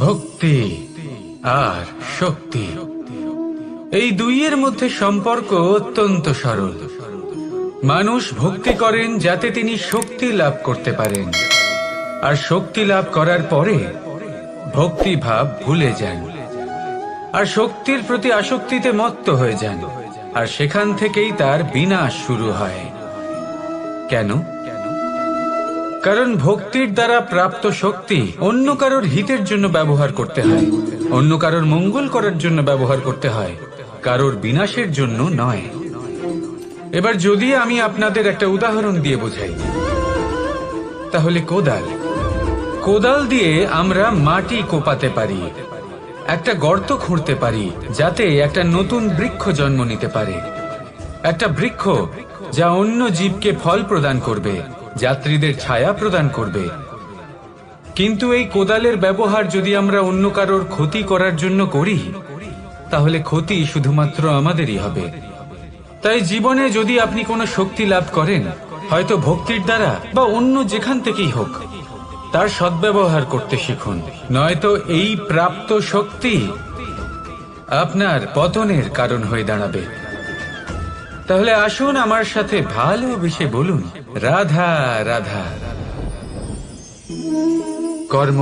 ভক্তি আর শক্তি, এই দুইয়ের মধ্যে সম্পর্ক অত্যন্ত সরল। মানুষ ভক্তি করেন যাতে তিনি শক্তি লাভ করতে পারেন, আর শক্তি লাভ করার পরে ভক্তি ভাব ভুলে যান আর শক্তির প্রতি আসক্তিতে মত্ত হয়ে যান, আর সেখান থেকেই তার বিনাশ শুরু হয়। কেন? কারণ ভক্তির দ্বারা প্রাপ্ত শক্তি অন্য কারোর হিতের জন্য ব্যবহার করতে হয়, অন্য কারোর মঙ্গল করার জন্য ব্যবহার করতে হয়, কারোর বিনাশের জন্য নয়। এবার যদি আমি আপনাদের একটা উদাহরণ দিয়ে বোঝাই, তাহলে কোদাল দিয়ে আমরা মাটি কোপাতে পারি, একটা গর্ত খুঁড়তে পারি যাতে একটা নতুন বৃক্ষ জন্ম নিতে পারে, একটা বৃক্ষ যা অন্য জীবকে ফল প্রদান করবে, যাত্রীদের ছায়া প্রদান করবে। কিন্তু এই কোদালের ব্যবহার যদি আমরা অন্য কারোর ক্ষতি করার জন্য করি, তাহলে ক্ষতি শুধুমাত্র আমাদেরই হবে। তাই জীবনে যদি আপনি কোনো শক্তি লাভ করেন, হয়তো ভক্তির দ্বারা বা অন্য যেখান থেকেই হোক, তার সদ্ব্যবহার করতে শিখুন, নয়তো এই প্রাপ্ত শক্তি আপনার পতনের কারণ হয়ে দাঁড়াবে। তাহলে আসুন আমার সাথে ভালোবেসে বলুন, রাধা রাধা। কর্ম,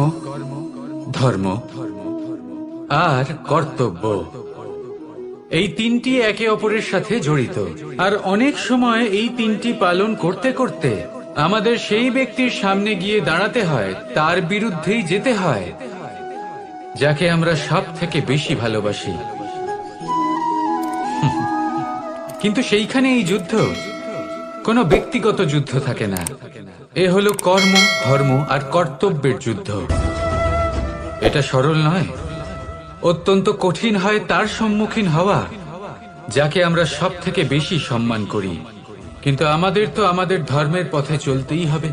ধর্ম আর কর্তব্য, এই তিনটি একে অপরের সাথে জড়িত। আর অনেক সময় এই তিনটি পালন করতে করতে আমাদের সেই ব্যক্তির সামনে গিয়ে দাঁড়াতে হয়, তার বিরুদ্ধেই যেতে হয় যাকে আমরা সব থেকে বেশি ভালোবাসি। কিন্তু সেইখানে এই যুদ্ধ কোনো ব্যক্তিগত যুদ্ধ থাকে না, এ হলো কর্ম, ধর্ম আর কর্তব্যের যুদ্ধ। এটা সরল নয়, অত্যন্ত কঠিন হয় তার সম্মুখীন হওয়া যাকে আমরা সব থেকে বেশি সম্মান করি। কিন্তু আমাদের তো আমাদের ধর্মের পথে চলতেই হবে,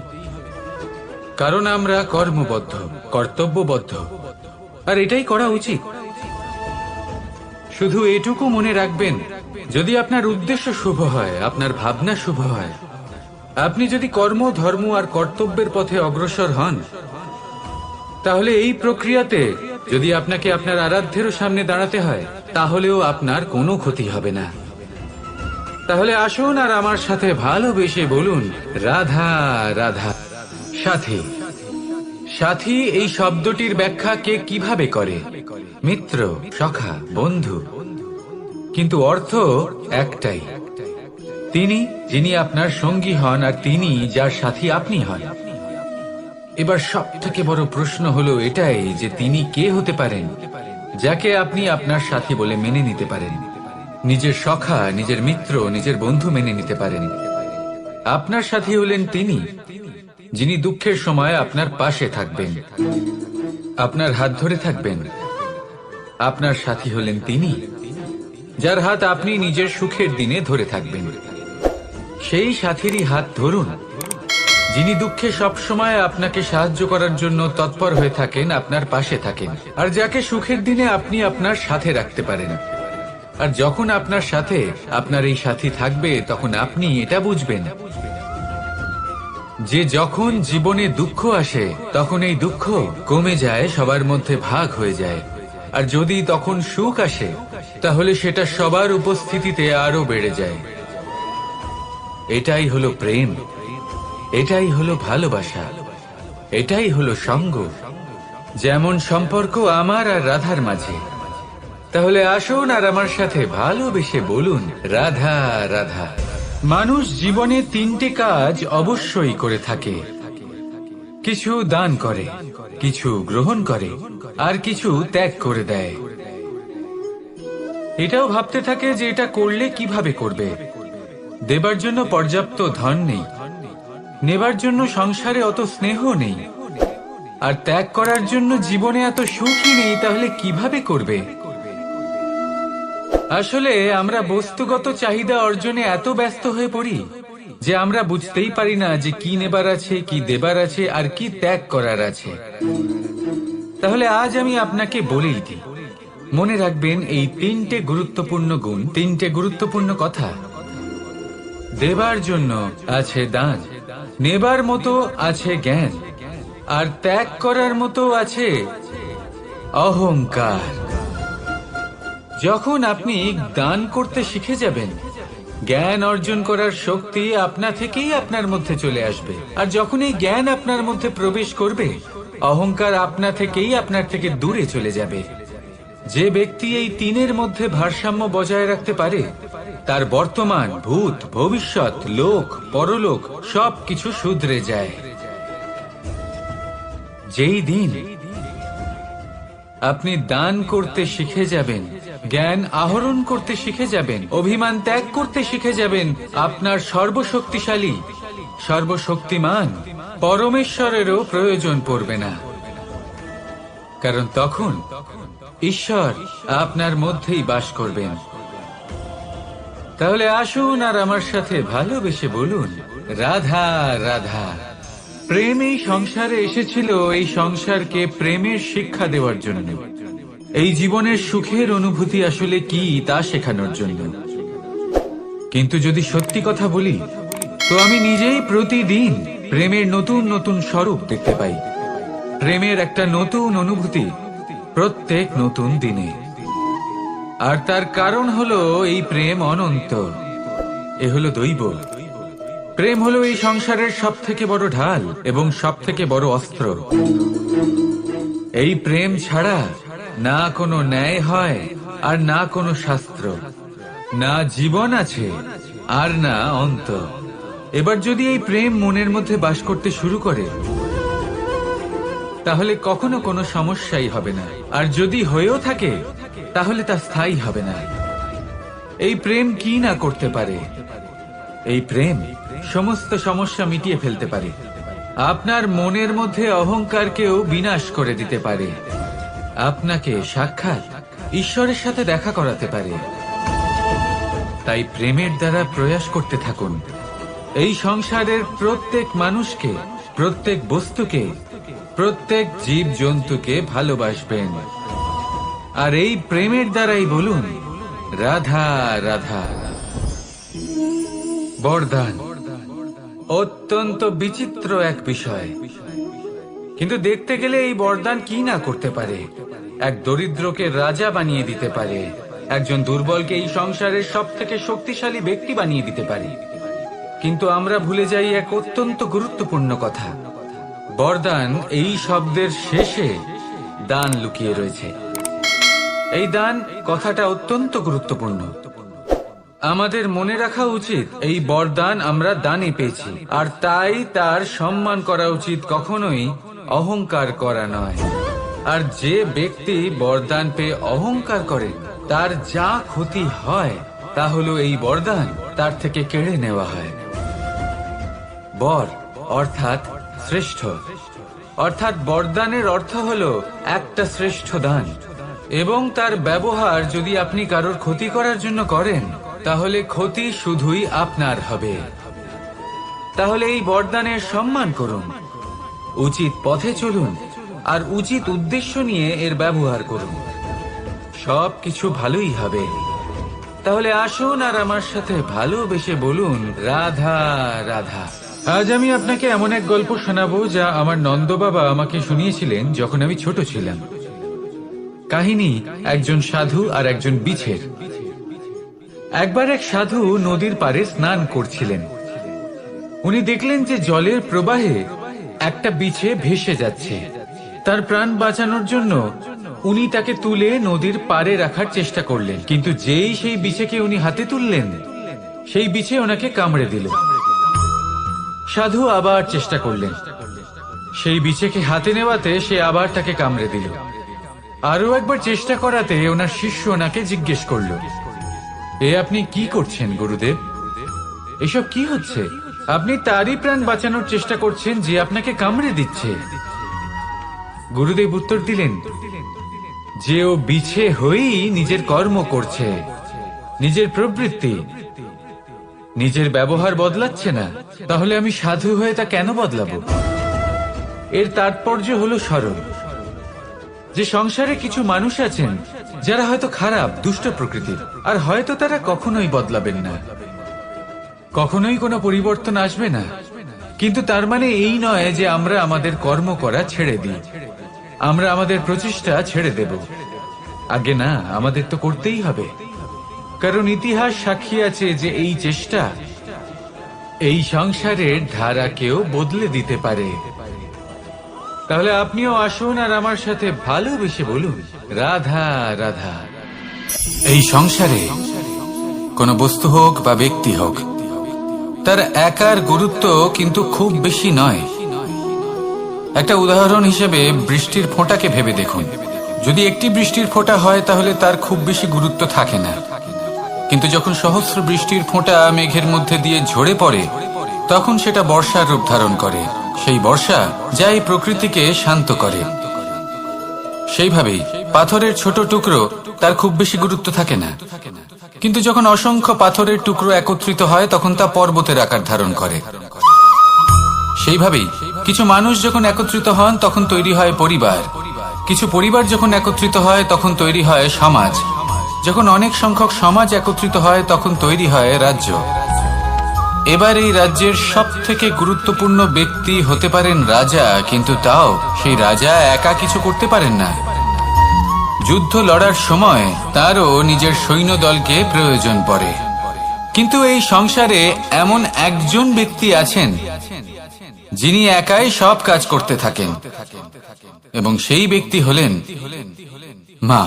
কারণ আমরা কর্মবদ্ধ, কর্তব্যবদ্ধ, আর এটাই করা উচিত। শুধু এটুকু মনে রাখবেন, যদি আপনার উদ্দেশ্য শুভ হয়, আপনার ভাবনা শুভ হয়, আপনি যদি কর্ম, ধর্ম আর কর্তব্যের পথে অগ্রসর হন, তাহলে এই প্রক্রিয়াতে যদি আপনাকে আপনার আরাধ্যেরও সামনে দাঁড়াতে হয়, তাহলেও আপনার কোনো ক্ষতি হবে না। তাহলে আসুন আর আমার সাথে ভালোবেসে বলুন, রাধা রাধা। সাথী, সাথী এই শব্দটির ব্যাখ্যা কে কিভাবে করে? মিত্র, সখা, বন্ধু। কিন্তু অর্থ একটাই, তিনি যিনি আপনার সঙ্গী হন আর তিনি যার সাথী আপনি হন। এবার সব থেকে বড় প্রশ্ন হলো এটাই যে তিনি কে হতে পারেন যাকে আপনি আপনার সাথী বলে মেনে নিতে পারেন, নিজের সখা, নিজের মিত্র, নিজের বন্ধু মেনে নিতে পারেন। আপনার সাথী হলেন তিনি যিনি দুঃখের সময় আপনার পাশে থাকবেন, আপনার হাত ধরে থাকবেন। আপনার সাথী হলেন তিনি যার হাত আপনি নিজের সুখের দিনে ধরে থাকবেন। সেই সাথীরই হাত ধরুন যিনি দুঃখে সবসময় আপনাকে সাহায্য করার জন্য তৎপর হয়ে থাকেন, আপনার পাশে থাকেন, আর যাকে সুখের দিনে আপনি আপনার সাথে রাখতে পারেন। আর যখন আপনার সাথে আপনার এই সাথী থাকবে, তখন আপনি এটা বুঝবেন যে যখন জীবনে দুঃখ আসে, তখন এই দুঃখ কমে যায়, সবার মধ্যে ভাগ হয়ে যায়। আর যদি তখন সুখ আসে, তাহলে সেটা সবার উপস্থিতিতে আরো বেড়ে যায়। এটাই হলো প্রেম, এটাই হলো ভালোবাসা, এটাই হলো সঙ্গ, যেমন সম্পর্ক আমার আর রাধার মাঝে। তাহলে আসুন আর আমার সাথে ভালোবেসে বলুন, রাধা রাধা। মানুষ জীবনে তিনটে কাজ অবশ্যই করে থাকে, কিছু দান করে, কিছু গ্রহণ করে, আর কিছু ত্যাগ করে দেয়। এটাও ভাবতে থাকে যে এটা করলে কিভাবে করবে। দেবার জন্য পর্যাপ্ত ধন নেই, নেবার জন্য সংসারে অত স্নেহ নেই, আর ত্যাগ করার জন্য জীবনে এত সুখই নেই, তাহলে কিভাবে করবে? আসলে আমরা বস্তুগত চাহিদা অর্জনে এত ব্যস্ত হয়ে পড়ি যে আমরা বুঝতেই পারি না যে কি নেবার আছে, কি দেবার আছে, আর কি ত্যাগ করার আছে। তাহলে আজ আমি আপনাকে বলেই দিই, মনে রাখবেন এই তিনটে গুরুত্বপূর্ণ গুণ, তিনটে গুরুত্বপূর্ণ কথা। দেবার জন্য আছে দান, নেবার মতো আছে জ্ঞান, আর ত্যাগ করার মতো আছে অহংকার। যখন আপনি দান করতে শিখে যাবেন, জ্ঞান অর্জন করার শক্তি আপনা থেকেই আপনার মধ্যে চলে আসবে। আর যখন এই জ্ঞান আপনার মধ্যে প্রবেশ করবে, অহংকার আপনা থেকেই আপনার থেকে দূরে চলে যাবে। যে ব্যক্তি এই তিনের মধ্যে ভারসাম্য বজায় রাখতে পারে, তার বর্তমান, ভূত, ভবিষ্যৎ, লোক, পরলোক সবকিছু শুধরে যায়। যেই দিন আপনি দান করতে শিখে যাবেন, জ্ঞান আহরণ করতে শিখে যাবেন, অভিমান ত্যাগ করতে শিখে যাবেন, আপনার সর্বশক্তিশালী, সর্বশক্তিমান পরমেশ্বরেরও প্রয়োজন পড়বে না। কারণ তখন ঈশ্বর আপনার মধ্যেই বাস করবেন। তাহলে আসুন আর আমার সাথে ভালোবেসে বলুন, রাধা রাধা। প্রেম এই সংসারে এসেছিল এই সংসারকে প্রেমের শিক্ষা দেওয়ার জন্য, এই জীবনের সুখের অনুভূতি আসলে কি তা শেখানোর জন্য। কিন্তু যদি সত্যি কথা বলি, তো আমি নিজেই প্রতিদিন প্রেমের নতুন নতুন স্বরূপ দেখতে পাই। প্রেমের একটা নতুন অনুভূতি প্রত্যেক নতুন দিনে। আর তার কারণ হলো এই প্রেম অনন্ত, এ হলো দৈব। প্রেম হলো এই সংসারের সব থেকে বড় ঢাল এবং সব থেকে বড় অস্ত্র। এই প্রেম ছাড়া না কোনো ন্যায় হয় আর না কোনো শাস্ত্র, না জীবন আছে আর না অন্ত। এবার যদি এই প্রেম মনের মধ্যে বাস করতে শুরু করে, তাহলে কখনো কোনো সমস্যাই হবে না। আর যদি হয়েও থাকে, তাহলে তা স্থায়ী হবে না। এই প্রেম কি না করতে পারে? এই প্রেম সমস্ত সমস্যা মিটিয়ে ফেলতে পারে। আপনার মনের মধ্যে অহংকারকেও বিনাশ করে দিতে পারে। আপনাকে সাক্ষাৎ ঈশ্বরের সাথে দেখা করাতে পারে। তাই প্রেমের দ্বারা প্রয়াস করতে থাকুন। এই সংসারের প্রত্যেক মানুষকে, প্রত্যেক বস্তুকে, প্রত্যেক জীব জন্তুকে ভালোবাসবেন। আর এই প্রেমের দ্বারাই বলুন, রাধা রাধা। বরদান অত্যন্ত বিচিত্র এক বিষয়, কিন্তু দেখতে গেলে এই বরদান কি না করতে পারে। এক দরিদ্রকে রাজা বানিয়ে দিতে পারে, একজন দুর্বলকে এই সংসারের সব থেকে শক্তিশালী ব্যক্তি বানিয়ে দিতে পারে। কিন্তু আমরা ভুলে যাই এক অত্যন্ত গুরুত্বপূর্ণ কথা। বরদান এই শব্দের শেষে দান লুকিয়ে রয়েছে। এই দান কথাটা অত্যন্ত গুরুত্বপূর্ণ। আমাদের মনে রাখা উচিত এই বরদান আমরা দানে পেয়েছি, আর তাই তার সম্মান করা উচিত, কখনোই অহংকার করা নয়। আর যে ব্যক্তি বরদান পেয়ে অহংকার করে, তার যা ক্ষতি হয় তা হলো এই বরদান তার থেকে কেড়ে নেওয়া হয়। বর অর্থাৎ শ্রেষ্ঠ, অর্থাৎ বরদানের অর্থ হলো একটা শ্রেষ্ঠ দান। এবং তার ব্যবহার যদি আপনি কারোর ক্ষতি করার জন্য করেন, তাহলে ক্ষতি শুধুই আপনার হবে। তাহলে এই বরদানের সম্মান করুন, উচিত পথে চলুন, আর উচিত উদ্দেশ্য নিয়ে এর ব্যবহার করুন। সব কিছু ভালোই হবে। তাহলে আসুন আর আমার সাথে ভালোবেসে বলুন, রাধা রাধা। আজ আমি আপনাকে এমন এক গল্প শোনাবো যা আমার নন্দ বাবা আমাকে শুনিয়েছিলেন যখন আমি ছোট ছিলাম। কাহিনী একজন সাধু আর একজন বিছের। একবার এক সাধু নদীর পাড়ে স্নান করছিলেন। উনি দেখলেন যে জলের প্রবাহে একটা বিছে ভেসে যাচ্ছে। তার প্রাণ বাঁচানোর জন্য উনি তাকে তুলে নদীর পাড়ে রাখার চেষ্টা করলেন, কিন্তু যেই সেই বিছেকে উনি হাতে তুললেন, সেই বিছে ওনাকে কামড়ে দিল। সাধু আবার চেষ্টা করলেন, সেই বিছেকে হাতে নেওয়াতে সে আবার তাকে কামড়ে দিল। আরো একবার চেষ্টা করাতে ওনার শিষ্য ওনাকে জিজ্ঞেস করল, এ আপনি কি করছেন গুরুদেব? এসব কি হচ্ছে? আপনি তারই প্রাণ বাঁচানোর চেষ্টা করছেন যে আপনাকে কামড়ে দিচ্ছে। গুরুদেব উত্তর দিলেন যে ও বিছে হয়েই নিজের কর্ম করছে, নিজের প্রবৃত্তি, নিজের ব্যবহার বদলাচ্ছে না। তাহলে আমি সাধু হয়ে তা কেন বদলাবো? এর তাৎপর্য হলো সরল, যে সংসারে কিছু মানুষ আছেন যারা হয়তো খারাপ, দুষ্ট প্রকৃতির, আর হয়তো তারা কখনোই বদলাবেন না, কখনোই কোনো পরিবর্তন আসবে না। কিন্তু তার মানে এই নয় যে আমরা আমাদের কর্ম করা ছেড়ে দিই। আমরা আমাদের প্রচেষ্টা ছেড়ে দেব? আগে না, আমাদের তো করতেই হবে, কারণ ইতিহাস সাক্ষী আছে যে এই চেষ্টা এই সংসারের ধারাকেও বদলে দিতে পারে। তাহলে আপনিও আসুন আর আমার সাথে ভালোবেসে বলুন, রাধা রাধা। এই সংসারে কোনো বস্তু হোক বা ব্যক্তি হোক, তার একার গুরুত্ব কিন্তু খুব বেশি নয়। একটা উদাহরণ হিসেবে বৃষ্টির ফোঁটাকে ভেবে দেখুন। যদি একটি বৃষ্টির ফোঁটা হয় তাহলে তার খুব বেশি গুরুত্ব থাকে না, কিন্তু যখন সহস্র বৃষ্টির ফোঁটা মেঘের মধ্যে দিয়ে ঝরে পড়ে, তখন সেটা বর্ষার রূপ ধারণ করে। সেই বর্ষা যা এই প্রকৃতিকে শান্ত করে। সেইভাবেই পাথরের ছোট টুকরো, তার খুব বেশি গুরুত্ব থাকে না, কিন্তু যখন অসংখ্য পাথরের টুকরো একত্রিত হয় তখন তা পর্বতের আকার ধারণ করে। সেইভাবেই কিছু মানুষ যখন একত্রিত হন তখন তৈরি হয় পরিবার, কিছু পরিবার যখন একত্রিত হয় তখন তৈরি হয় সমাজ, যখন অনেক সংখ্যক সমাজ একত্রিত হয় তখন তৈরি হয় রাজ্য। এবার এই রাজ্যের সব থেকে গুরুত্বপূর্ণ ব্যক্তি হতে পারেন রাজা, কিন্তু তাও সেই রাজা একা কিছু করতে পারেন না। যুদ্ধ লড়ার সময় তারও নিজের সৈন্যদলকে প্রয়োজন পড়ে। কিন্তু এই সংসারে এমন একজন ব্যক্তি আছেন যিনি একাই সব কাজ করতে থাকেন, এবং সেই ব্যক্তি হলেন মা।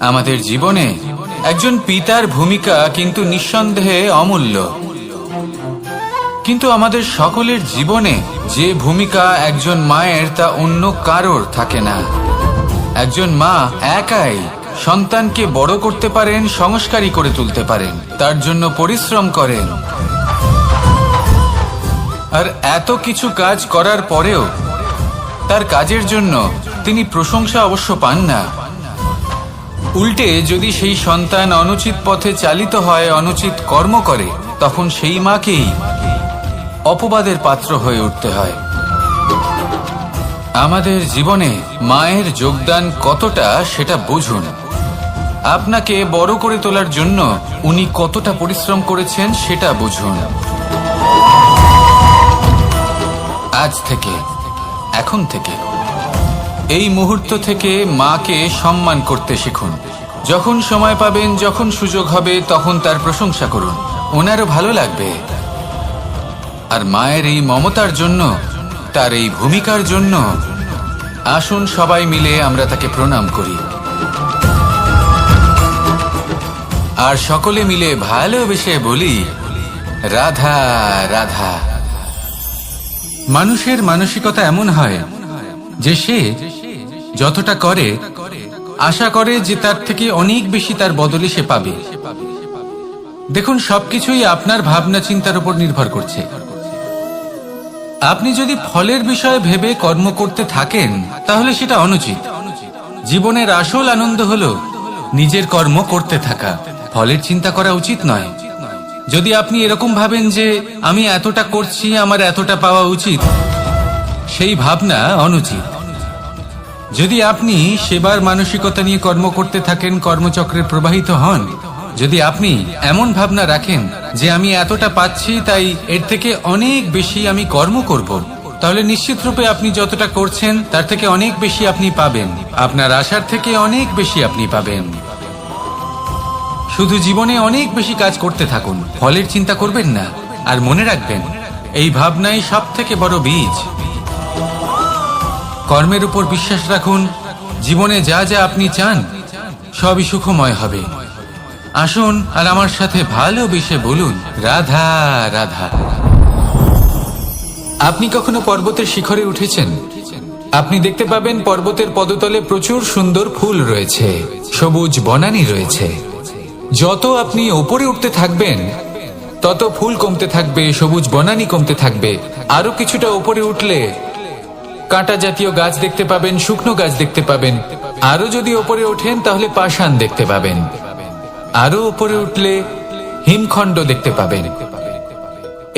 আমাদের জীবনে একজন পিতার ভূমিকা কিন্তু নিঃসন্দেহে অমূল্য, কিন্তু আমাদের সকলের জীবনে যে ভূমিকা একজন মায়ের তা অন্য কারোর থাকে না। একজন মা একাই সন্তানকে বড় করতে পারেন, সংস্কারী করে তুলতে পারেন, তার জন্য পরিশ্রম করেন। আর এত কিছু কাজ করার পরেও তার কাজের জন্য তিনি প্রশংসা অবশ্য পান না। উল্টে যদি সেই সন্তান অনুচিত পথে চালিত হয়, অনুচিত কর্ম করে, তখন সেই মাকেই অপবাদের পাত্র হয়ে উঠতে হয়। আমাদের জীবনে মায়ের যোগদান কতটা সেটা বুঝুন। আপনাকে বড় করে তোলার জন্য উনি কতটা পরিশ্রম করেছেন সেটা বুঝুন। আজ থেকে, এখন থেকে, এই মুহূর্ত থেকে মাকে সম্মান করতে শিখুন। যখন সময় পাবেন, যখন সুযোগ হবে, তখন তার প্রশংসা করুন, ওনারও ভালো লাগবে। আর মায়ের এই মমতার জন্য, তার এই ভূমিকার জন্য আসুন সবাই মিলে আমরা তাকে প্রণাম করি, আর সকলে মিলে ভালোবেসে বলি, রাধা রাধা। মানুষের মানসিকতা এমন হয় যে সে যতটা করে আশা করে যে তার থেকে অনেক বেশি তার বদলে সে পাবে। দেখুন, সবকিছুই আপনার ভাবনা চিন্তার উপর নির্ভর করছে। আপনি যদি ফলের বিষয়ে ভেবে কর্ম করতে থাকেন তাহলে সেটা অনুচিত। জীবনের আসল আনন্দ হলো নিজের কর্ম করতে থাকা, ফলের চিন্তা করা উচিত নয়। যদি আপনি এরকম ভাবেন যে আমি এতটা করছি, আমার এতটা পাওয়া উচিত, সেই ভাবনা অনুচিত। যদি আপনি সেবার মানসিকতা নিয়ে কর্ম করতে থাকেন, কর্মচক্রে প্রবাহিত হন, যদি আপনি এমন ভাবনা রাখেন যে আমি এতটা পাচ্ছি তাই এর থেকে অনেক বেশি আমি কর্ম করব, তাহলে নিশ্চিত রূপে আপনি যতটা করছেন তার থেকে অনেক বেশি আপনি পাবেন, আপনার আশার থেকে অনেক বেশি আপনি পাবেন। শুধু জীবনে অনেক বেশি কাজ করতে থাকুন, ফলের চিন্তা করবেন না। আর মনে রাখবেন, এই ভাবনাই সব থেকে বড় বীজ। কর্মের উপর বিশ্বাস রাখুন, জীবনে যা যা আপনি চান সবই সুখময় হবে। আসুন আর আমার সাথে ভালোবেসে বলুন, রাধা রাধা। আপনি কখনো পর্বতের শিখরে উঠেছেন? আপনি দেখতে পাবেন পর্বতের পদতলে প্রচুর সুন্দর ফুল রয়েছে, সবুজ বনানী রয়েছে। যত আপনি ওপরে উঠতে থাকবেন তত ফুল কমতে থাকবে, সবুজ বনানী কমতে থাকবে। আরো কিছুটা ওপরে উঠলে কাঁটা জাতীয় গাছ দেখতে পাবেন, শুকনো গাছ দেখতে পাবেন। আরো যদি ওপরে ওঠেন তাহলে পাষাণ দেখতে পাবেন। আরো উপরে উঠলে হিমখণ্ড দেখতে পাবেন।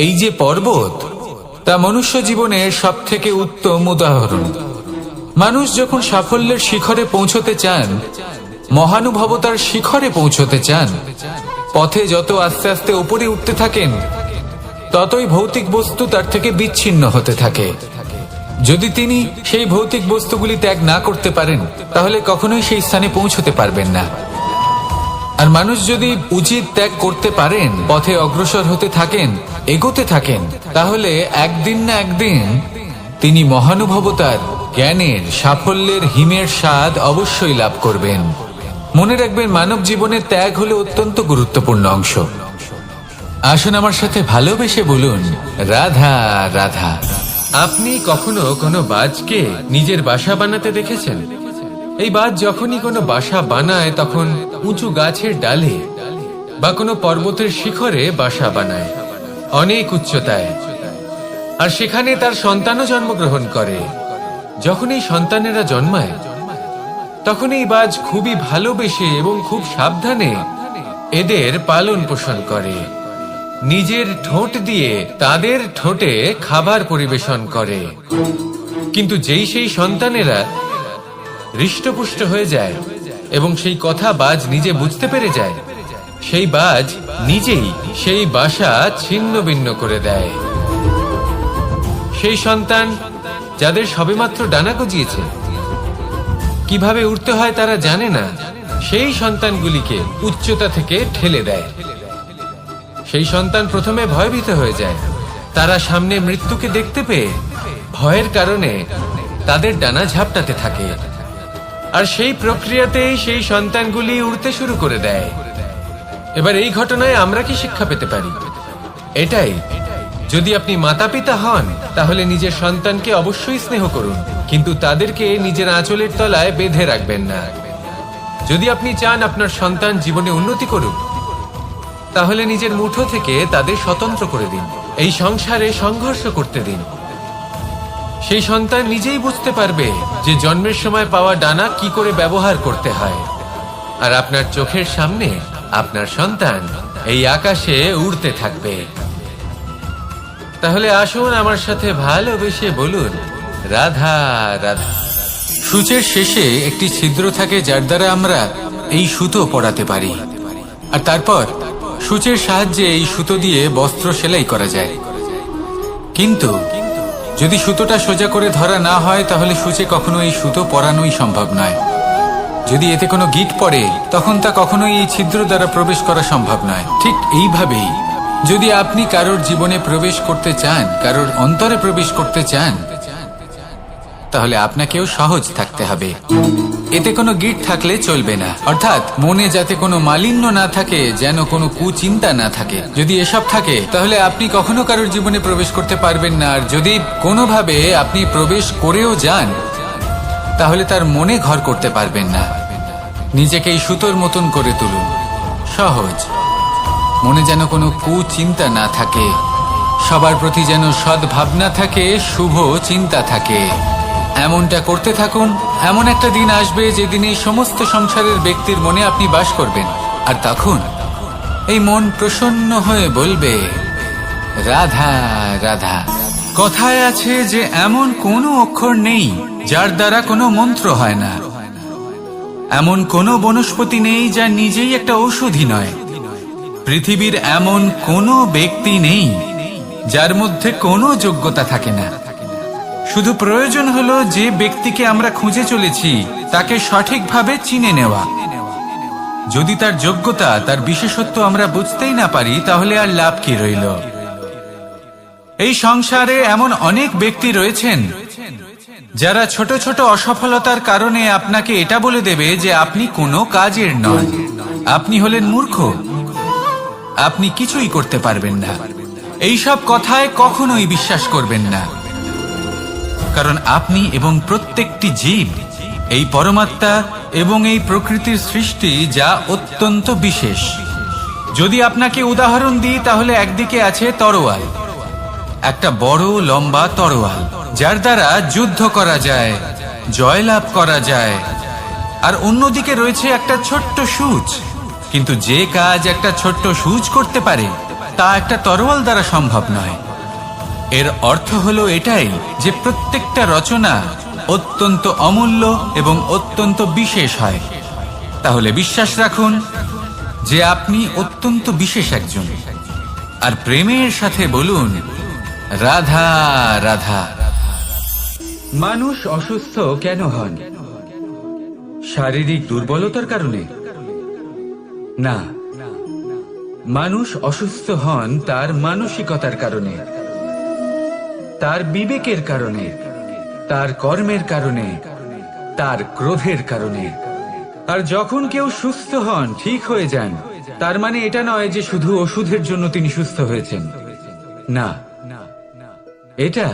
এই যে পর্বত, তা মনুষ্য জীবনের সব থেকে উত্তম উদাহরণ। মানুষ যখন সাফল্যের শিখরে পৌঁছতে চান, মহানুভবতার শিখরে পৌঁছতে চান, পথে যত আস্তে আস্তে উপরে উঠতে থাকেন ততই ভৌতিক বস্তু তার থেকে বিচ্ছিন্ন হতে থাকে। যদি তিনি সেই ভৌতিক বস্তুগুলি ত্যাগ না করতে পারেন, তাহলে কখনোই সেই স্থানে পৌঁছতে পারবেন না। আর মানুষ যদি উচিত ত্যাগ করতে পারেন, পথে অগ্রসর হতে থাকেন, এগোতে থাকেন, তাহলে একদিন না একদিন তিনি মহানুভবতার, জ্ঞানের, সাফল্যের হিমের স্বাদ অবশ্যই লাভ করবেন। মনে রাখবেন, মানব জীবনের ত্যাগ হলো অত্যন্ত গুরুত্বপূর্ণ অংশ। আসুন আমার সাথে ভালোবেসে বলুন, রাধা রাধা। আপনি কখনো কোনো বাজকে নিজের বাসা বানাতে দেখেছেন? এই বাজ যখনই কোনো বাসা বানায় তখন উঁচু গাছের ডালে বা কোনো পর্বতের শিখরে বাসা বানায়, অনেক উচ্চতায়। আর সেখানে তার সন্তানও জন্মগ্রহণ করে। যখন এই সন্তানেরা জন্মায় তখন এই বাজ খুবই ভালোবেসে এবং খুব সাবধানে এদের পালন পোষণ করে। নিজের ঠোঁট দিয়ে তাদের ঠোঁটে খাবার পরিবেশন করে। কিন্তু যেই সেই সন্তানেরা হৃষ্টপুষ্ট হয়ে যায় এবং সেই কথা বাজ নিজে বুঝতে পেরে যায়, সেই বাজ নিজেই সেই বাসা ছিন্ন ভিন্ন করে দেয়। সেই সন্তান যাদের সবেমাত্র ডানা গজিয়েছে, কিভাবে উঠতে হয় তারা জানে না, সেই সন্তানগুলিকে উচ্চতা থেকে ঠেলে দেয়। সেই সন্তান প্রথমে ভয়ভীত হয়ে যায়। তারা সামনে মৃত্যুকে দেখতে পেয়ে ভয়ের কারণে তাদের ডানা ঝাপটাতে থাকে। আর সেই প্রক্রিয়াতেই সেই সন্তানগুলি উড়তে শুরু করে দেয়। এবার এই ঘটনায় আমরা কি শিক্ষা পেতে পারি? এটাই, যদি আপনি মাতা পিতা হন তাহলে নিজের সন্তানকে অবশ্যই স্নেহ করুন, কিন্তু তাদেরকে নিজের আঁচলের তলায় বেঁধে রাখবেন না। যদি আপনি চান আপনার সন্তান জীবনে উন্নতি করুক, তাহলে নিজের মুঠো থেকে তাদের স্বতন্ত্র করে দিন। এই সংসারে সংঘর্ষ করতে দিন। সেই সন্তান নিজেই বুঝতে পারবে যে জন্মের সময় পাওয়া ডানা কি করে ব্যবহার করতে হয়। আর আপনার চোখের সামনে আপনার সন্তান এই আকাশে উড়তে থাকবে। তাহলে আসুন আমার সাথে ভালোবেসে বলুন, রাধা রাধা। সূচের শেষে একটি ছিদ্র থাকে, যার দ্বারা আমরা এই সুতো পরাতে পারি। আর তারপর সূচের সাহায্যে এই সুতো দিয়ে বস্ত্র সেলাই করা যায়। কিন্তু যদি সুতোটা সোজা করে ধরা না হয়, তাহলে সূচে কখনো এই সুতো পরানোই সম্ভব নয়। যদি এতে কোনো গিঁট পড়ে, তখন তা কখনোই এই ছিদ্র দ্বারা প্রবেশ করা সম্ভব নয়। ঠিক এইভাবেই যদি আপনি কারোর জীবনে প্রবেশ করতে চান, কারোর অন্তরে প্রবেশ করতে চান, তাহলে আপনাকেও সহজ থাকতে হবে। এতে কোনো গিঁট থাকলে চলবে না, অর্থাৎ মনে যাতে কোনো মালিন্য না থাকে, যেন কোনো কুচিন্তা না থাকে। যদি এসব থাকে তাহলে আপনি কখনো কারোর জীবনে প্রবেশ করতে পারবেন না। আর যদি কোনোভাবে আপনি প্রবেশ করেও যান, তাহলে তার মনে ঘর করতে পারবেন না। নিজেকে এই সুতোর মতন করে তুলুন, সহজ। মনে যেন কোনো কুচিন্তা না থাকে, সবার প্রতি যেন সদ্ভাবনা থাকে, শুভ চিন্তা থাকে। এমনটা করতে থাকুন। এমন একটা দিন আসবে যেদিন এই সমস্ত সংসারের ব্যক্তির মনে আপনি বাস করবেন। আর তখন এই মন প্রসন্ন হয়ে বলবে, রাধা রাধা। কথায় আছে যে এমন কোনো অক্ষর নেই যার দ্বারা কোনো মন্ত্র হয় না। এমন কোনো বনস্পতি নেই যা নিজেই একটা ঔষধি নয়। পৃথিবীর এমন কোনো ব্যক্তি নেই যার মধ্যে কোনো যোগ্যতা থাকে না। শুধু প্রয়োজন হলো যে ব্যক্তিকে আমরা খুঁজে চলেছি তাকে সঠিকভাবে চিনে নেওয়া। যদি তার যোগ্যতা, তার বিশেষত্ব আমরা বুঝতেই না পারি, তাহলে আর লাভ কি রইল? এই সংসারে এমন অনেক ব্যক্তি রয়েছেন যারা ছোট ছোট অসফলতার কারণে আপনাকে এটা বলে দেবে যে আপনি কোনো কাজের নন, আপনি হলেন মূর্খ, আপনি কিছুই করতে পারবেন না। এইসব কথায় কখনোই বিশ্বাস করবেন না, কারণ আপনি এবং প্রত্যেকটি জীব এই পরমাত্মা এবং এই প্রকৃতির সৃষ্টি, যা অত্যন্ত বিশেষ। যদি আপনাকে উদাহরণ দিই, তাহলে একদিকে আছে তরোয়াল, একটা বড় লম্বা তরোয়াল, যার দ্বারা যুদ্ধ করা যায়, জয়লাভ করা যায়। আর অন্যদিকে রয়েছে একটা ছোট্ট সূচ। কিন্তু যে কাজ একটা ছোট্ট সূচ করতে পারে, তা একটা তরোয়াল দ্বারা সম্ভব নয়। এর অর্থ হলো এটাই যে প্রত্যেকটা রচনা অত্যন্ত অমূল্য এবং অত্যন্ত বিশেষ হয়। তাহলে বিশ্বাস রাখুন যে আপনি অত্যন্ত বিশেষ একজন। আর প্রেমের সাথে বলুন, রাধা রাধা। মানুষ অসুস্থ কেন হন? শারীরিক দুর্বলতার কারণে? না, মানুষ অসুস্থ হন তার মানসিকতার কারণে, তার বিবেকের কারণে, তার কর্মের কারণে, তার ক্রোধের কারণে। আর যখন কেউ সুস্থ হন, ঠিক হয়ে যান, তার মানে এটা নয় যে শুধু ওষুধের জন্য তিনি সুস্থ হয়েছেন। না, এটা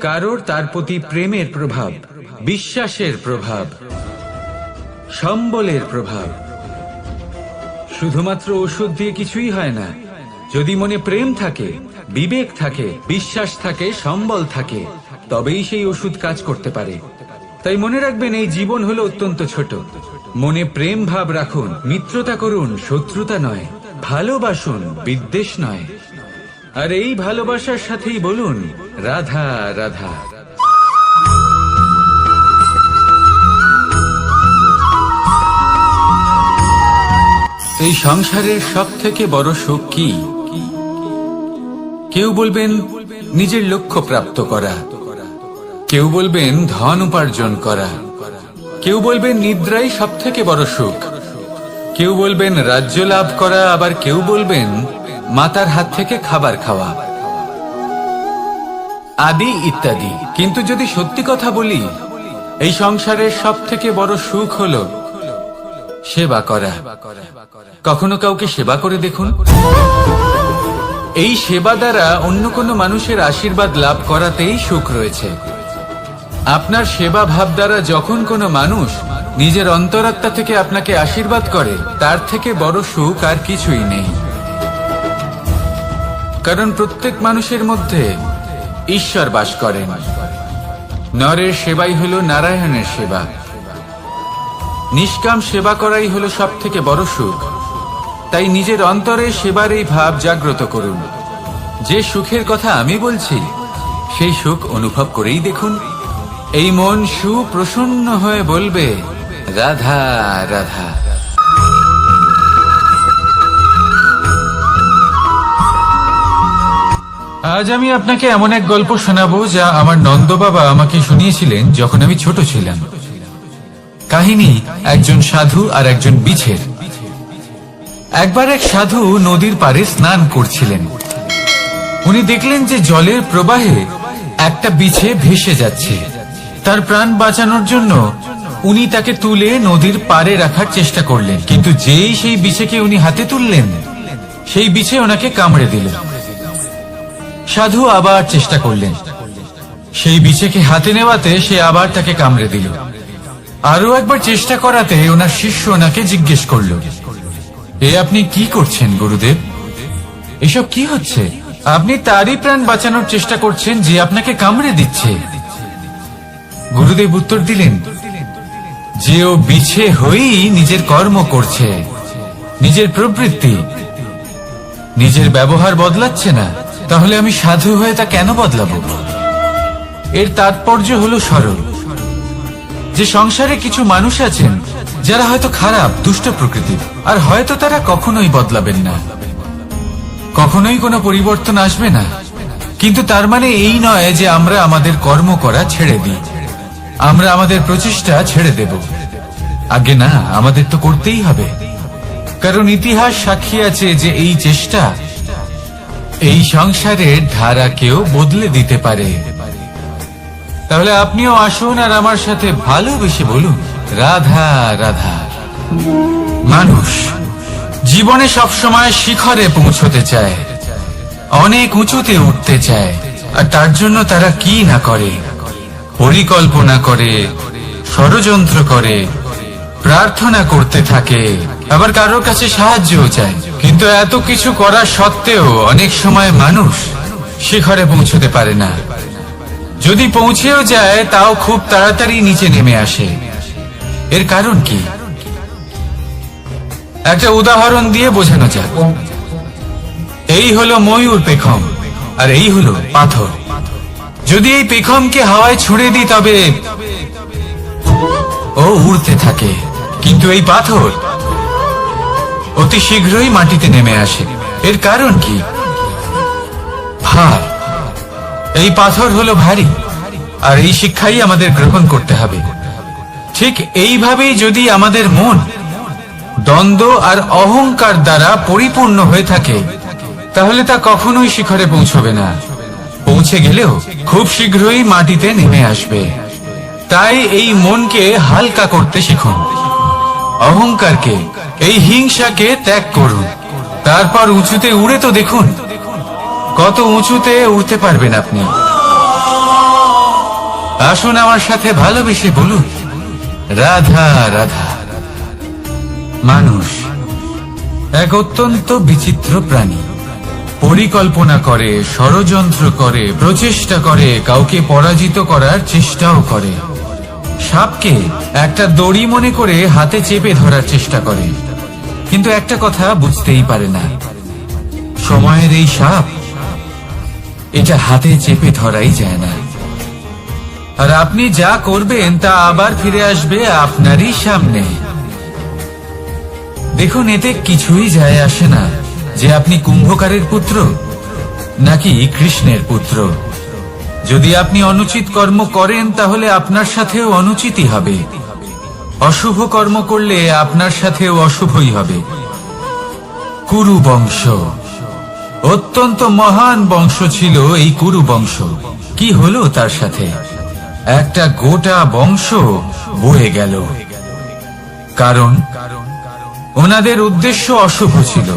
কারোর তার প্রতি প্রেমের প্রভাব, বিশ্বাসের প্রভাব, সম্বলের প্রভাব। শুধুমাত্র ওষুধ দিয়ে কিছুই হয় না। যদি মনে প্রেম থাকে, বিবেক থাকে, বিশ্বাস থাকে, সম্বল থাকে, তবেই সেই ওষুধ কাজ করতে পারে। তাই মনে রাখবেন, এই জীবন হলো অত্যন্ত ছোট। মনে প্রেম ভাব রাখুন, মিত্রতা করুন, শত্রুতা নয়। ভালোবাসুন, বিদ্বেষ নয়। আর এই ভালোবাসার সাথেই বলুন, রাধা রাধা। এই সংসারের সব থেকে বড় সুখ কি? কেউ বলবেন নিজের লক্ষ্য প্রাপ্ত করা, কেউ বলবেন ধন উপার্জন করা, কেউ বলবেন নিদ্রাই সব থেকে বড় সুখ, কেউ বলবেন রাজ্য লাভ করা, আবার কেউ বলবেন মাতার হাত থেকে খাবার খাওয়া, আদি ইত্যাদি। কিন্তু যদি সত্যি কথা বলি, এই সংসারের সব থেকে বড় সুখ হলো সেবা করা। কখনো কাউকে সেবা করে দেখুন। এই সেবা দ্বারা অন্য কোনো মানুষের আশীর্বাদ লাভ করাতেই সুখ রয়েছে। আপনার সেবা ভাব দ্বারা যখন কোনো মানুষ নিজের অন্তরাত্মা থেকে আপনাকে আশীর্বাদ করে, তার থেকে বড় সুখ আর কিছুই নেই। কারণ প্রত্যেক মানুষের মধ্যে ঈশ্বর বাস করেন। নরের সেবাই হলো নারায়ণের সেবা। নিষ্কাম সেবা করাই হলো সব থেকে বড় সুখ। তাই নিজের অন্তরে সেবার এই ভাব জাগ্রত করুন। যে সুখের কথা আমি বলছি, সেই সুখ অনুভব করেই দেখুন। এই মন সুপ্রসন্ন হয়ে বলবে, রাধা রাধা। আজ আমি আপনাকে এমন এক গল্প শোনাবো যা আমার নন্দ বাবা আমাকে শুনিয়েছিলেন যখন আমি ছোট ছিলাম। কাহিনী একজন সাধু আর একজন বিছের। একবার এক সাধু নদীর পাড়ে স্নান করছিলেন। উনি দেখলেন যে জলের প্রবাহে একটা বিছে ভেসে যাচ্ছে। তার প্রাণ বাঁচানোর জন্য উনি তাকে তুলে নদীর পাড়ে রাখার চেষ্টা করলেন, কিন্তু যেই সেই বিছেকে উনি হাতে তুললেন, সেই বিছে ওনাকে কামড়ে দিল। সাধু আবার চেষ্টা করলেন, সেই বিছেকে হাতে নেওয়াতে সে আবার তাকে কামড়ে দিল। আরো একবার চেষ্টা করাতে ওনার শিষ্য ওনাকে জিজ্ঞেস করল, এ আপনি কি করছেন গুরুদেব? এসব কি হচ্ছে? আপনি তারই প্রাণ বাঁচানোর চেষ্টা করছেন যে আপনাকে কামড়ে দিচ্ছে। গুরুদেব উত্তর দিলেন, যে ও বিছে হয়েই নিজের কর্ম করছে, নিজের প্রবৃত্তি, নিজের ব্যবহার বদলাচ্ছে না, তাহলে আমি সাধু হয়ে তা কেন বদলাবো? এর তাৎপর্য হলো সরল, যে সংসারে কিছু মানুষ আছেন যারা হয়তো খারাপ, দুষ্ট প্রকৃতির, আর হয়তো তারা কখনোই বদলাবেন না, কখনোই কোনো পরিবর্তন আসবে না। কিন্তু তার মানে এই নয় যে আমরা আমাদের কর্ম করা ছেড়ে দিই, আমরা আমাদের প্রচেষ্টা ছেড়ে দেব। আগে না, আমাদের তো করতেই হবে। কারণ ইতিহাস সাক্ষী আছে যে এই চেষ্টা এই সংসারের ধারাকেও বদলে দিতে পারে। তাহলে আপনিও আসুন আর আমার সাথে ভালোবেসে বলুন, রাধা রাধা। মানুষ জীবনে সবসময় শিখরে পৌঁছতে চায়, অনেক উঁচুতে উঠতে চায়, আর তার জন্য তারা কি না করে, পরিকল্পনা করে, ষড়যন্ত্র করে, প্রার্থনা করতে থাকে, আবার কারোর কাছে সাহায্যও চায়। কিন্তু এত কিছু করা সত্ত্বেও অনেক সময় মানুষ শিখরে পৌঁছতে পারে না। যদি পৌঁছেও যায়, তাও খুব তাড়াতাড়ি নিচে নেমে আসে। এর কারণ কি? একটা উদাহরণ দিয়ে বোঝানো যাক। এই হলো ময়ূর পেখম, আর এই হলো পাথর। যদি এই পেখমকে হাওয়ায় ছুড়ে দিই, তবে ও উড়তে থাকে, কিন্তু এই পাথর অতি শীঘ্রই মাটিতে নেমে আসে। এর কারণ কি? ভার। এই পাথর হলো ভারী, আর এই শিক্ষাই আমাদের গ্রহণ করতে হবে। ঠিক এইভাবেই যদি আমাদের মন দ্বন্দ্ব আর অহংকার দ্বারা পরিপূর্ণ হয়ে থাকে, তাহলে তা কখনোই শিখরে পৌঁছবে না। পৌঁছে গেলেও খুব শীঘ্রই মাটিতে নেমে আসবে। তাই এই মনকে হালকা করতে শিখুন, অহংকারকে, এই হিংসাকে ত্যাগ করুন। তারপর উঁচুতে উড়ে তো দেখুন কত উঁচুতে উঠতে পারবেন আপনি। আসুন আমার সাথে ভালোবেসে বলুন, রাধা রাধা। মানুষ এক অত্যন্ত বিচিত্র প্রাণী। পরিকল্পনা করে, ষড়যন্ত্র করে, প্রচেষ্টা করে, কাউকে পরাজিত করার চেষ্টাও করে। সাপকে একটা দড়ি মনে করে হাতে চেপে ধরার চেষ্টা করে, কিন্তু একটা কথা বুঝতেই পারে না, সময়ের এই সাপ, এটা হাতে চেপে ধরাই যায় না। আর আপনি যা করবেন তা আবার ফিরে আসবে আপনারই সামনে। দেখুন, এতে কিছুই যায় আসে না যে আপনি কুম্ভকারের পুত্র নাকি কৃষ্ণের পুত্র। যদি আপনি অনুচিত কর্ম করেন তাহলে আপনার সাথেও অনুচিতই হবে। অশুভ কর্ম করলে আপনার সাথেও অশুভই হবে। কুরু বংশ অত্যন্ত মহান বংশ ছিল। এই কুরু বংশ কি হলো তার সাথে? একটা গোটা বংশ বয়ে গেল, কারণ ওনাদের উদ্দেশ্য অশুভ ছিল।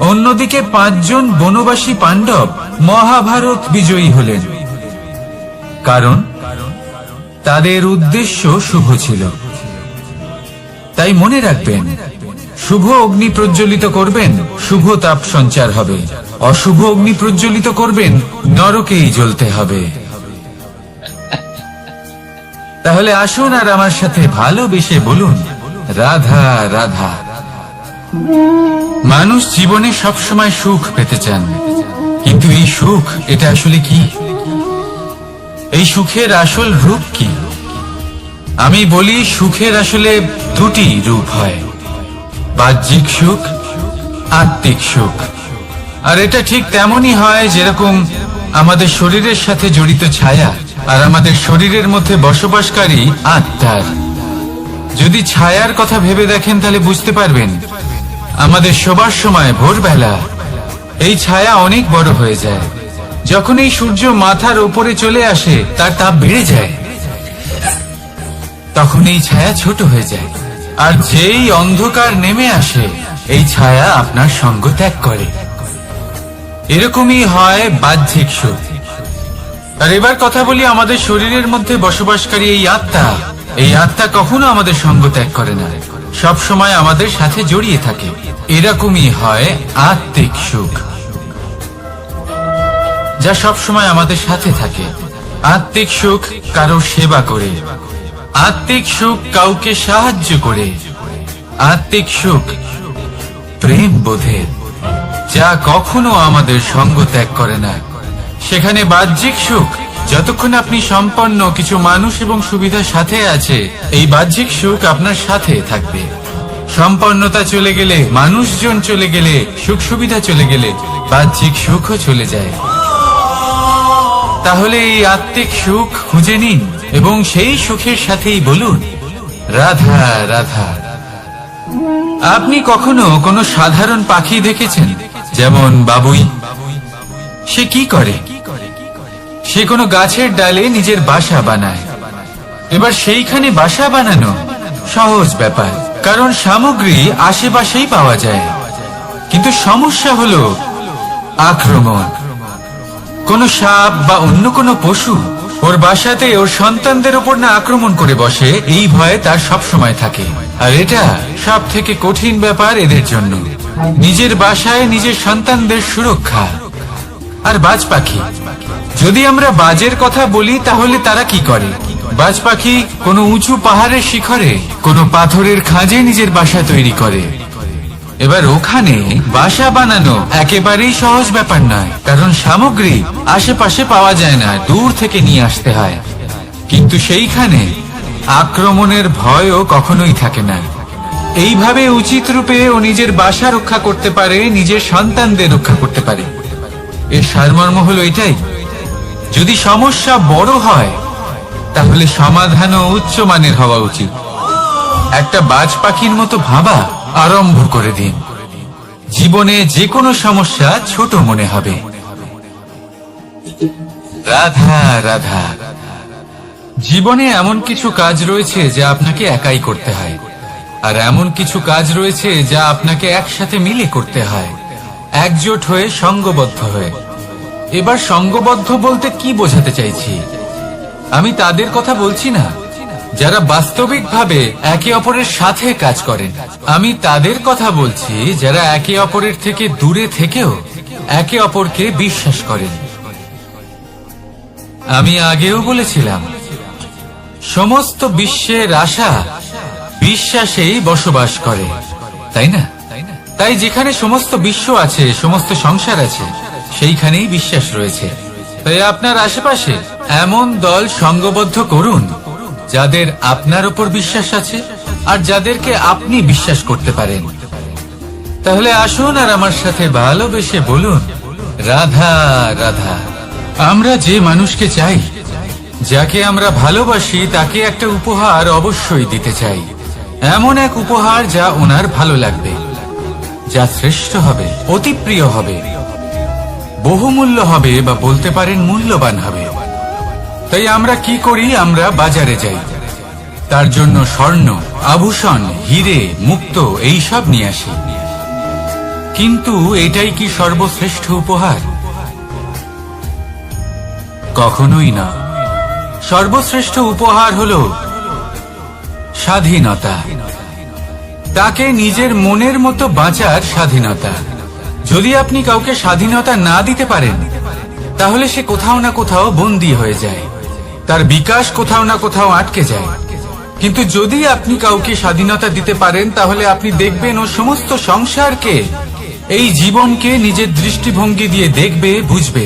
অন্যদিকে 5 জন বনবাসী পাণ্ডব মহাভারত বিজয়ী হলেন, কারণ তাদের উদ্দেশ্য শুভ ছিল। তাই মনে রাখবেন, শুভ অগ্নি প্রজ্বলিত করবেন, শুভ তাপ সঞ্চার হবে। অশুভ অগ্নি প্রজ্বলিত করবেন, নরকেই জ্বলতে হবে। তাহলে আসুন আর আমার সাথে ভালোবেসে বলুন, রাধা রাধা। মানুষ জীবনে সবসময় সুখ পেতে চান, কিন্তু এই সুখ, এটা আসলে কি? এই সুখের আসল রূপ কি? আমি বলি, সুখের আসলে 2টি রূপ হয়, বাহ্যিক সুখ, আত্মিক সুখ। আর এটা ঠিক তেমনই হয় যেরকম আমাদের শরীরের সাথে জড়িত ছায়া আর আমাদের শরীরের মধ্যে বসবাসকারী আত্মার। যদি ছায়ার কথা ভেবে দেখেন তাহলে বুঝতে পারবেন, আমাদের শোবার সময় ভোরবেলা এই ছায়া অনেক বড় হয়ে যায়। যখন এই সূর্য মাথার উপরে চলে আসে, তার তাপ বেড়ে যায়, তখন এই ছায়া ছোট হয়ে যায়। আর যেই অন্ধকার নেমে আসে, এই ছায়া আপনার সঙ্গ ত্যাগ করে। এরকমই হয় বাহ্যিক সুখ। আর এবার কথা বলি আমাদের শরীরের মধ্যে বসবাসকারী এই আত্মা। এই আত্মা কখনো আমাদের সঙ্গ ত্যাগ করে না, সব সময় আমাদের সাথে জড়িয়ে থাকে। এরকমই হয় আত্মিক সুখ, যা সব সময় আমাদের সাথে থাকে। আত্মিক সুখ কারো সেবা করে, আত্মিক সুখ কাউকে সাহায্য করে, আত্মিক সুখ প্রেম বোধের, যা কখনো আমাদের সঙ্গ ত্যাগ করে না। সেখানে বাহ্যিক সুখ, যতক্ষণ আপনি সম্পন্ন কিছু মানুষ এবং সুবিধার সাথে আছে, এই বাহ্যিক সুখ আপনার সাথে থাকবে। সম্পন্নতা চলে গেলে, মানুষজন চলে গেলে, সুখ সুবিধা চলে গেলে, বাহ্যিক সুখও চলে যায়। তাহলে এই আত্মিক সুখ খুঁজে নিন এবং সেই সুখের সাথেই বলুন, রাধা রাধা। আপনি কখনো কোনো সাধারণ পাখি দেখেছেন? যেমন বাবুই। সে কি করে? সে কোনো গাছের ডালে নিজের বাসা বানায়। এবার সেইখানে বাসা বানানো সহজ ব্যাপার, কারণ সামগ্রী আশেপাশেই পাওয়া যায়। কিন্তু সমস্যা হলো আক্রমণ। কোন সাপ বা অন্য কোনো পশু ওর বাসাতে ওর সন্তানদের উপর না আক্রমণ করে বসে, এই ভয়ে তার সব সময় থাকে। আর এটা সব থেকে কঠিন ব্যাপার এদের জন্য, নিজের বাসায় নিজের সন্তানদের সুরক্ষা। আর বাজ পাখি, যদি আমরা বাজের কথা বলি তাহলে তারা কি করে? বাজ পাখি কোনো উঁচু পাহাড়ের শিখরে, কোনো পাথরের খাঁজে নিজের বাসা তৈরি করে। এবার ওখানে বাসা বানানো একেবারেই সহজ ব্যাপার নয়, কারণ সামগ্রী আশেপাশে পাওয়া যায় না, দূর থেকে নিয়ে আসতে হয়। কিন্তু সেইখানে আক্রমণের ভয়ও কখনোই থাকে না। এইভাবে উচিত রূপে ও নিজের বাসা রক্ষা করতে পারে, নিজের সন্তানদের রক্ষা করতে পারে। এর সারমর্ম হলো এটাই যদি সমস্যা বড় হয় তাহলে সমাধানও উচ্চমানের হওয়া উচিত। একটা বাজ পাখির মতো ভাবা আরম্ভ করে দিন। জীবনে যে কোনো সমস্যা ছোট মনে হবে। রাধা রাধা। জীবনে এমন কিছু কাজ রয়েছে যা আপনাকে একাই করতে হয়, আর এমন কিছু কাজ রয়েছে যা আপনাকে একসাথে মিলে করতে হয়, একজোট হয়ে, সঙ্গবদ্ধ হয়ে। এবার সঙ্গবদ্ধ বলতে কি বোঝাতে চাইছি? আমি তাদের কথা বলছি না যারা বাস্তবিকভাবে একে অপরের সাথে কাজ করেন। আমি তাদের কথা বলছি যারা একে অপরের থেকে দূরে থেকেও একে অপরকে বিশ্বাস করেন। আমি আগেও বলেছিলাম, সমস্ত বিশ্বের আশা বিশ্বাসেই বসবাস করে, তাই না? তাই যেখানে সমস্ত বিশ্ব আছে, সমস্ত সংসার আছে, সেইখানেই বিশ্বাস রয়েছে। তাই আপনার আশেপাশে এমন দল সঙ্গবদ্ধ করুন যাদের আপনার উপর বিশ্বাস আছে আর যাদেরকে আপনি বিশ্বাস করতে পারেন। তাহলে আসুন আর আমার সাথে ভালোবেসে বলুন, রাধা রাধা। আমরা যে মানুষকে চাই, যাকে আমরা ভালোবাসি, তাকে একটা উপহার অবশ্যই দিতে চাই। এমন এক উপহার যা ওনার ভালো লাগবে, যা শ্রেষ্ঠ হবে, অতি প্রিয় হবে, বহুমূল্য হবে, বা বলতে পারেন মূল্যবান হবে। তাই আমরা কি করি? আমরা বাজারে যাই, তার জন্য স্বর্ণ, আভূষণ, হিরে, মুক্ত এইসব নিয়ে আসি। কিন্তু এটাই কি সর্বশ্রেষ্ঠ উপহার? কখনোই না। সর্বশ্রেষ্ঠ উপহার হলো স্বাধীনতা। তাকে নিজের মনের মতো বাঁচার স্বাধীনতা। যদি আপনি কাউকে স্বাধীনতা না দিতে পারেন, তাহলে সে কোথাও না কোথাও বন্দী হয়ে যায়, তার বিকাশ কোথাও না কোথাও আটকে যায়। কিন্তু যদি আপনি কাউকে স্বাধীনতা দিতে পারেন, তাহলে আপনি দেখবেন ও সমস্ত সংসারকে, এই জীবনকে নিজের দৃষ্টিভঙ্গি দিয়ে দেখবে, বুঝবে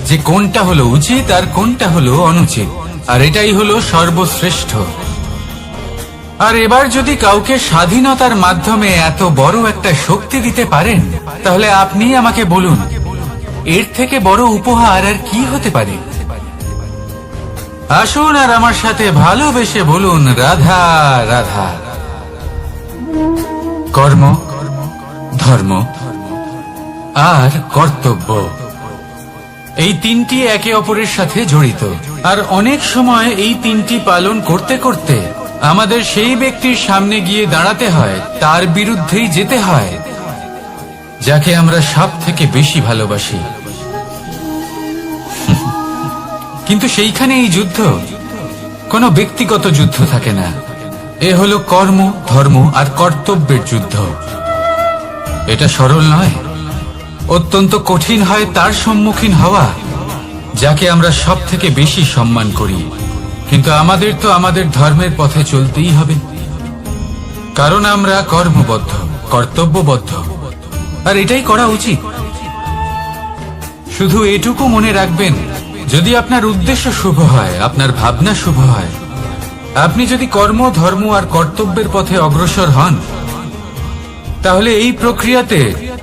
যে কোনটা হলো উচিত আর কোনটা হলো অনুচিত, আর এটাই হলো সর্বশ্রেষ্ঠ। আর এবার যদি কাউকে স্বাধীনতার মাধ্যমে এত বড় একটা শক্তি দিতে পারেন, তাহলে আপনি আমাকে বলুন, এর থেকে বড় উপহার আর কি হতে পারে? আসুন আর আমার সাথে ভালোবেসে বলুন, রাধা রাধা। কর্ম, ধর্ম আর কর্তব্য, এই তিনটি একে অপরের সাথে জড়িত। আর অনেক সময় এই তিনটি পালন করতে করতে আমাদের সেই ব্যক্তির সামনে গিয়ে দাঁড়াতে হয়, তার বিরুদ্ধেই যেতে হয়, যাকে আমরা সব থেকে বেশি ভালোবাসি। কিন্তু সেইখানে এই যুদ্ধ কোনো ব্যক্তিগত যুদ্ধ থাকে না। এ হলো কর্ম, ধর্ম আর কর্তব্যের যুদ্ধ। এটা সরল নয়, অত্যন্ত কঠিন হয় তার সম্মুখীন হওয়া যাকে আমরা সব থেকে বেশি সম্মান করি। কিন্তু আমাদের তো আমাদের ধর্মের পথে চলতেই হবে, কারণ আমরা কর্মবদ্ধ, কর্তব্যবদ্ধ, আর এটাই করা উচিত। শুধু এটুকু মনে রাখবেন, যদি আপনার উদ্দেশ্য শুভ হয়, আপনার ভাবনা শুভ হয়, আপনি যদি কর্ম, ধর্ম আর কর্তব্যের পথে অগ্রসর হন, তাহলে এই প্রক্রিয়াতে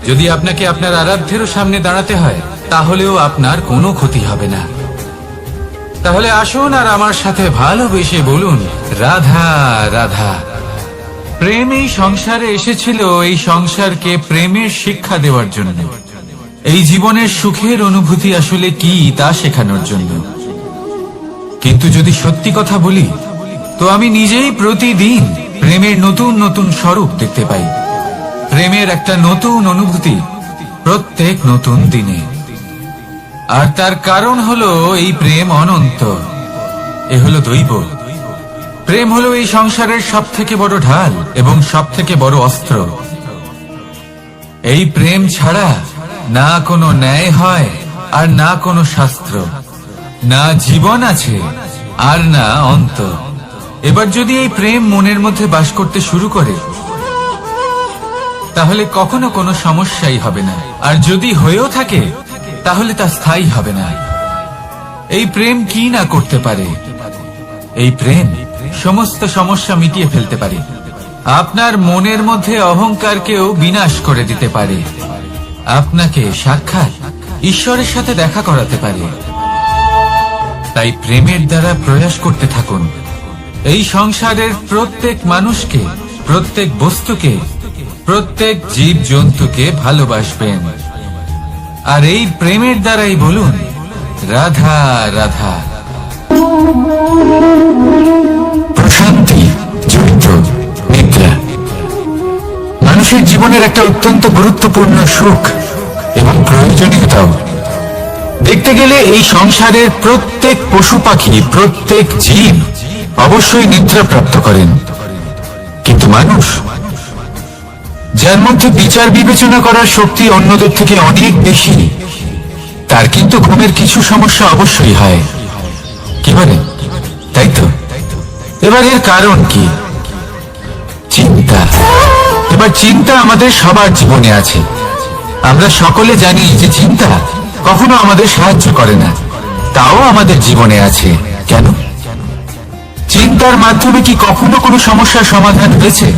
যদি আপনাকে আপনার আরাধ্যেরও সামনে দাঁড়াতে হয়, তাহলেও আপনার কোনো ক্ষতি হবে না। তাহলে আসুন আর আমার সাথে ভালোবেসে বলুন, রাধা রাধা। প্রেম এই সংসারে এসেছিল এই সংসারকে প্রেমের শিক্ষা দেওয়ার জন্য, এই জীবনের সুখের অনুভূতি আসলে কি তা শেখানোর জন্য। কিন্তু যদি সত্যি কথা বলি, তো আমি নিজেই প্রতিদিন প্রেমের নতুন নতুন স্বরূপ দেখতে পাই, প্রেমের একটা নতুন অনুভূতি প্রত্যেক নতুন দিনে। আর তার কারণ হলো এই প্রেম অনন্ত, এ হলো দৈব। প্রেম হলো এই সংসারের সব থেকে বড় ঢাল এবং সব থেকে বড় অস্ত্র। এই প্রেম ছাড়া না কোনো ন্যায় হয় আর না কোনো শাস্ত্র, না জীবন আছে আর না অন্ত। এবার যদি এই প্রেম মনের মধ্যে বাস করতে শুরু করে, তাহলে কখনো কোনো সমস্যাই হবে না, আর যদি হয়েও থাকে তাহলে তা স্থায়ী হবে না। এই প্রেম কি না করতে পারে? এই প্রেম সমস্ত সমস্যা মিটিয়ে ফেলতে পারে, আপনার মনের মধ্যে অহংকারকেও বিনাশ করে দিতে পারে, আপনাকে সাক্ষাৎ ঈশ্বরের সাথে দেখা করাতে পারে। তাই প্রেমের দ্বারা প্রয়াস করতে থাকুন। এই সংসারের প্রত্যেক মানুষকে, প্রত্যেক বস্তুকে, প্রত্যেক জীব জন্তুকে ভালোবাসবেন। আর এই প্রেমের দ্বারাই বলুন রাধা রাধা। প্রশান্তি, যুদ্ধ, নিদ্রা মানুষের জীবনের একটা অত্যন্ত গুরুত্বপূর্ণ সুখ এবং প্রয়োজনীয়তাও। দেখতে গেলে এই সংসারের প্রত্যেক পশু পাখি, প্রত্যেক জীব অবশ্যই নিদ্রা প্রাপ্ত করেন, কিন্তু মানুষ, যার মধ্যে বিচার বিবেচনা করার শক্তি অন্যদের থেকে অনেক বেশি, তার কিন্তু ঘুমের কিছু সমস্যা অবশ্যই হয়। কি বলেন? তাই তো। এবার এর কারণ কি? চিন্তা। এবার চিন্তা আমাদের সবার জীবনে আছে। আমরা সকলে জানি যে চিন্তা কখনো আমাদের সাহায্য করে না, তাও আমাদের জীবনে আছে। কেন? চিন্তার মাধ্যমে কি কখনো কোনো সমস্যার সমাধান হয়েছে?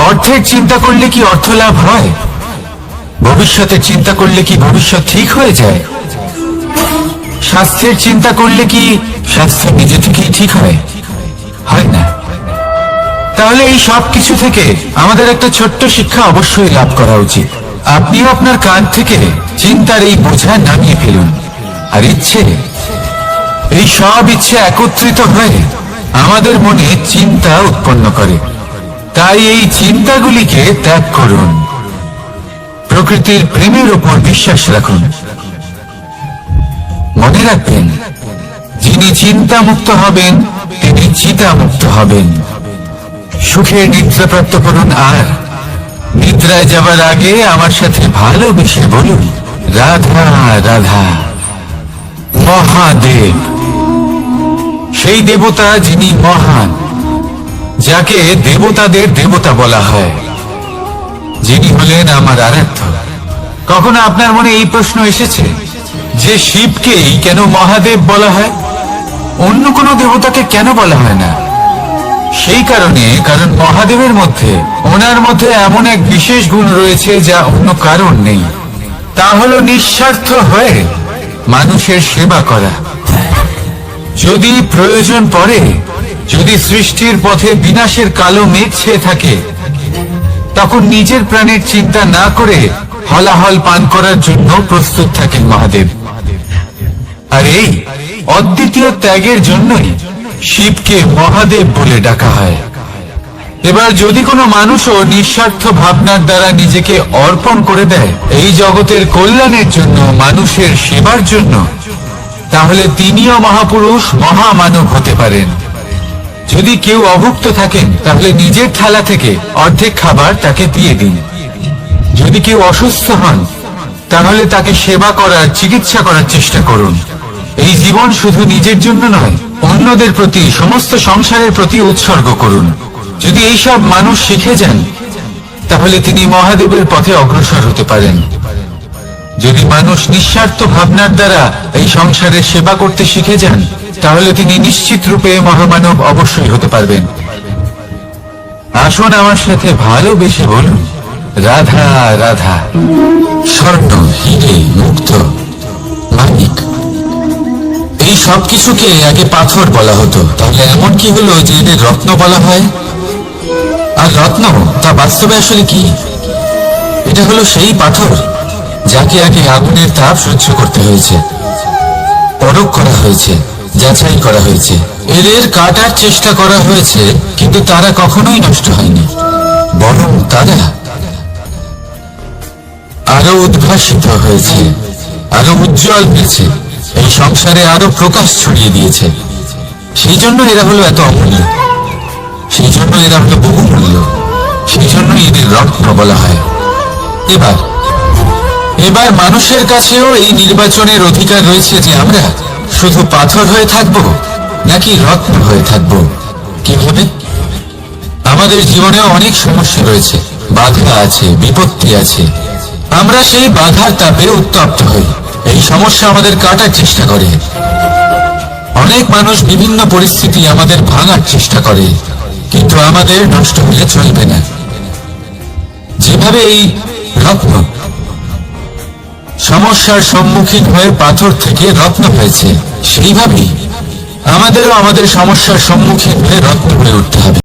অর্থের চিন্তা করলে কি অর্থ লাভ হয়? ভবিষ্যতের চিন্তা করলে কি ভবিষ্যৎ ঠিক হয়ে যায়? স্বাস্থ্যের চিন্তা করলে কি স্বাস্থ্য নিজে থেকেই ঠিক হয়? হয় না। তাহলে এই সব কিছু থেকে আমাদের একটা ছোট্ট শিক্ষা অবশ্যই লাভ করা উচিত। আপনিও আপনার কাঁধ থেকে চিন্তার এই বোঝা নামিয়ে ফেলুন। আর ইচ্ছে, এই সব ইচ্ছে একত্রিত হয়ে আমাদের মনে চিন্তা উৎপন্ন করে। তাই এই চিন্তাগুলিকে ত্যাগ করুন। প্রকৃতির প্রেমের উপর বিশ্বাস রাখুন। মনে রাখবেন, যিনি চিন্তা মুক্ত হবেন তিনি চিতা মুক্ত হবেন। সুখের নিদ্রা প্রাপ্ত করুন, আর নিদ্রায় যাবার আগে আমার সাথে ভালোবেসে বলুন রাধা রাধা। মহাদেব, সেই দেবতা যিনি মহান, যাকে দেবতাদের দেবতা বলা হয়, যিনি হলেন আমার আরাধ্য। কখনো আপনার মনে এই প্রশ্ন এসেছে যে শিবকেই কেন মহাদেব বলা হয়, অন্য কোনো দেবতাকে কেন বলা হয় না? সেই কারণে, কারণ মহাদেবের মধ্যে, ওনার মধ্যে এমন এক বিশেষ গুণ রয়েছে যা অন্য কারণ নেই। তা হলো নিঃস্বার্থ হয়ে মানুষের সেবা করা। যদি প্রয়োজন পড়ে, যদি সৃষ্টির পথে বিনাশের কালো মেঘ ছেয়ে থাকে, তখন নিজের প্রাণের চিন্তা না করে হলাহল পান করার জন্য প্রস্তুত থাকেন মহাদেব। আর এই অদ্বিতীয় ত্যাগের জন্যই শিবকে মহাদেব বলে ডাকা হয়। এবার যদি কোনো মানুষও নিঃস্বার্থ ভাবনার দ্বারা নিজেকে অর্পণ করে দেয় এই জগতের কল্যাণের জন্য, মানুষের সেবার জন্য, তাহলে তিনিও মহাপুরুষ, মহামানব হতে পারেন। যদি কেউ অভুক্ত থাকেন, তাহলে নিজের থালা থেকে অর্ধেক খাবার তাকে দিয়ে দিন। যদি কেউ অসুস্থ হন, তাহলে তাকে সেবা করার, চিকিৎসা করার চেষ্টা করুন। এই জীবন শুধু নিজের জন্য নয়, অন্যদের প্রতি, সমস্ত সংসারের প্রতি উৎসর্গ করুন। যদি এইসব মানুষ শিখে যান, তাহলে তিনি মহাদেবের পথে অগ্রসর হতে পারেন। যদি মানুষ নিঃস্বার্থ ভাবনার দ্বারা এই সংসারের সেবা করতে শিখে যান, তাহলে তিনি নিশ্চিত রূপে মহামানব অবশ্যই হতে পারবেন। আসুন আমার সাথে ভালোবেসে বলুন রাধা রাধা। স্বর্ণ, হিরে, মুক্ত, মানিক, এই সব কিছুকে আগে পাথর বলা হতো। তাহলে এমন কি হলো যে এদের রত্ন বলা হয়? আর রত্ন তা বাস্তবে আসলে কি? এটা হলো সেই পাথর যাকে আগে আগুনের তাপ সহ্য করতে হয়েছে, পরখ করা হয়েছে, যাচাই করা হয়েছে, এদের কাটার চেষ্টা করা হয়েছে, কিন্তু তারা কখনোই নষ্ট হয়নি, বরং তারা আরো উদ্ভাসিত হয়েছে, আরো উজ্জ্বল হয়েছে, এই সংসারে আরো প্রকাশ ছড়িয়ে দিয়েছে। সেই জন্য এরা হলো এত অমূল্য, সেই জন্য এরা হলো বহুমূল্য, সেই জন্য এদের রত্ন বলা হয়। এবার মানুষের কাছেও এই নির্বাচনের অধিকার রয়েছে যে আমরা শুধু পাথর হয়ে থাকব নাকি রত্ন হয়ে থাকব। কিভাবে? আমাদের জীবনেও অনেক সমস্যা রয়েছে, বাধা আছে, বিপত্তি আছে। আমরা সেই বাধার তাপে উত্তপ্ত হই, এই সমস্যা আমাদের কাটার চেষ্টা করে। অনেক মানুষ বিভিন্ন পরিস্থিতি আমাদের ভাঙার চেষ্টা করে, কিন্তু আমাদের নষ্ট হলে চলবে না। যেভাবে এই রত্ন সমস্যার সম্মুখীন হয়ে পাথর থেকে রত্ন হয়েছে, সেইভাবেই আমাদেরও আমাদের সমস্যার সম্মুখীন হয়ে রত্ন হয়ে উঠতে হবে।